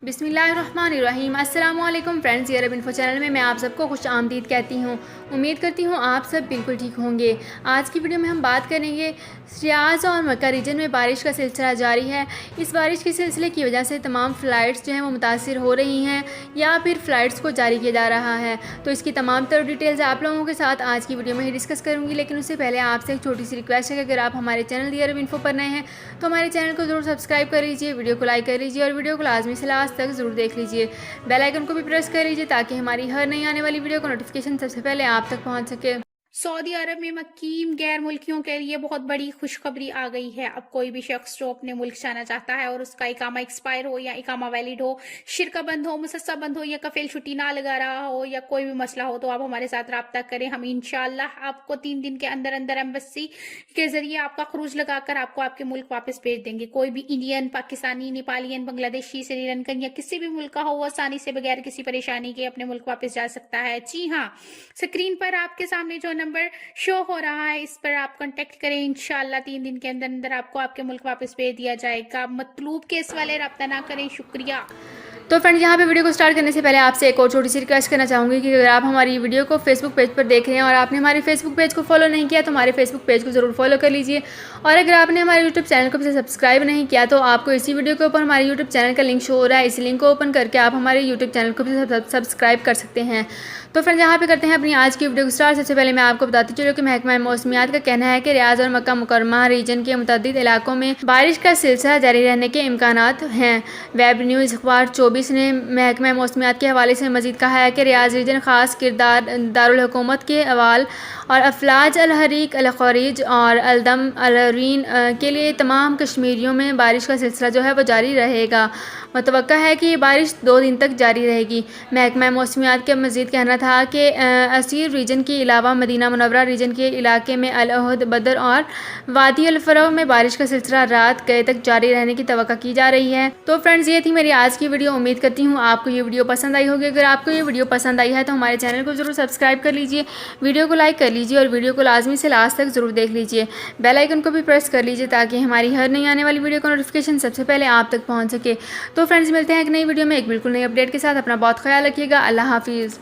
बिस्मिल्लाहिर्रहमानिर्रहीम। अस्सलाम वालेकुम फ्रेंड्स, ये अरब इन्फो चैनल में मैं आप सबको खुश आमदीद कहती हूँ। उम्मीद करती हूँ आप सब बिल्कुल ठीक होंगे। आज की वीडियो में हम बात करेंगे रियाज़ और मक्का रीजन में बारिश का सिलसिला जारी है। इस बारिश के सिलसिले की वजह से तमाम फ़्लाइट्स जो हैं वो मुतासिर हो रही हैं या फिर फ़्लाइट्स को जारी किया जा रहा है। तो इसकी तमाम तर डिटेल्स आप लोगों के साथ आज की वीडियो में ही डिस्कस करूँगी। लेकिन उससे पहले आपसे एक छोटी सी रिक्वेस्ट है कि अगर आप हमारे चैनल दी अरब इन्फो पर नए हैं तो हमारे चैनल को ज़रूर सब्सक्राइब कर लीजिए, वीडियो को लाइक कर लीजिए और वीडियो को लाजमी से लास्ट तक ज़रूर देख लीजिए। बेल आइकन को भी प्रेस कर लीजिए ताकि हमारी हर नई आने वाली वीडियो का नोटिफिकेशन सबसे पहले आप तक पहुंच सके। सऊदी अरब में मकीम गैर मुल्कियों के लिए बहुत बड़ी खुशखबरी आ गई है। अब कोई भी शख्स जो अपने मुल्क जाना चाहता है और उसका इकामा एक्सपायर हो या इकामा वैलिड हो, शिरका बंद हो, मुसस्सा बंद हो या कफील छुट्टी ना लगा रहा हो या कोई भी मसला हो तो आप हमारे साथ रब्ता करें। हम इंशाल्लाह आपको 3 दिन के अंदर अंदर एम्बेसी के जरिए आपका खरूज लगाकर आपको आपके मुल्क वापस भेज देंगे। कोई भी इंडियन, पाकिस्तानी, नेपालियन, बांग्लादेशी, श्रीलंकन या किसी भी मुल्क का हो, वो आसानी से बगैर किसी परेशानी के अपने मुल्क वापस जा सकता है। जी हाँ, स्क्रीन पर आपके सामने जो नंबर शो हो रहा है इस पर आप कांटेक्ट करें। इंशाल्लाह 3 दिन के अंदर अंदर आपको आपके मुल्क वापस भेज दिया जाएगा। मतलूब केस वाले रब्ता ना करें। शुक्रिया। तो फ्रेंड्स, यहाँ पे वीडियो को स्टार्ट करने से पहले आपसे एक और छोटी सी रिक्वेस्ट करना चाहूँगी कि अगर आप हमारी वीडियो को फेसबुक पेज पर देख रहे हैं और आपने हमारे फेसबुक पेज को फॉलो नहीं किया तो हमारे फेसबुक पेज को ज़रूर फॉलो कर लीजिए। और अगर आपने हमारे यूट्यूब चैनल को सब्सक्राइब नहीं किया तो आपको इसी वीडियो के ऊपर हमारे यूट्यूब चैनल का लिंक शो हो रहा है। इस लिंक को ओपन करके आप हमारे यूट्यूब चैनल को भी सब्सक्राइब कर सकते हैं। तो फ्रेंड्स, यहाँ पे करते हैं अपनी आज की वीडियो को स्टार्ट। सबसे पहले मैं आपको बताती चलूँ कि महकमा मौसमियात का कहना है कि रियाज़ और मक्का मुकरमा रीजन के मुतअद्दिद इलाकों में बारिश का सिलसिला जारी रहने के इम्कानात हैं। वेब न्यूज़ अखबार 24 ने महकमा मौसमियात के हवाले से मजीद कहा है कि रियाज़ रीजन ख़ास किरदार दारुल हुकूमत के अवाल और अफलाज अल हरीक अल खरीज और अलदम अल रीन के लिए तमाम कश्मीरियों में बारिश का सिलसिला जो है वो जारी रहेगा। मुतवक्का है कि ये बारिश 2 दिन तक जारी रहेगी। महकमा मौसमियात का मजीद कहना था कि असीर रीजन के अलावा मदीना मुनव्वरा रीजन के इलाके में अल उहद, बदर और वादी अल फरव में बारिश का सिलसिला रात गए तक जारी रहने की तवक्का की जा रही है। तो फ्रेंड्स, ये थी मेरी आज की वीडियो। उम्मीद करती हूँ आपको ये वीडियो पसंद आई होगी। अगर आपको ये वीडियो पसंद आई है तो हमारे चैनल को ज़रूर सब्सक्राइब कर लीजिए, वीडियो को लाइक कर लीजिए और वीडियो को लाजमी से लास्ट तक ज़रूर देख लीजिए। बेल आइकन को भी प्रेस कर लीजिए ताकि हमारी हर नई आने वाली वीडियो का नोटिफिकेशन सबसे पहले आप तक पहुँच सके। तो फ्रेंड्स, मिलते हैं एक नई वीडियो में एक बिल्कुल नई अपडेट के साथ। अपना बहुत ख्याल रखिएगा। अल्लाह हाफिज़।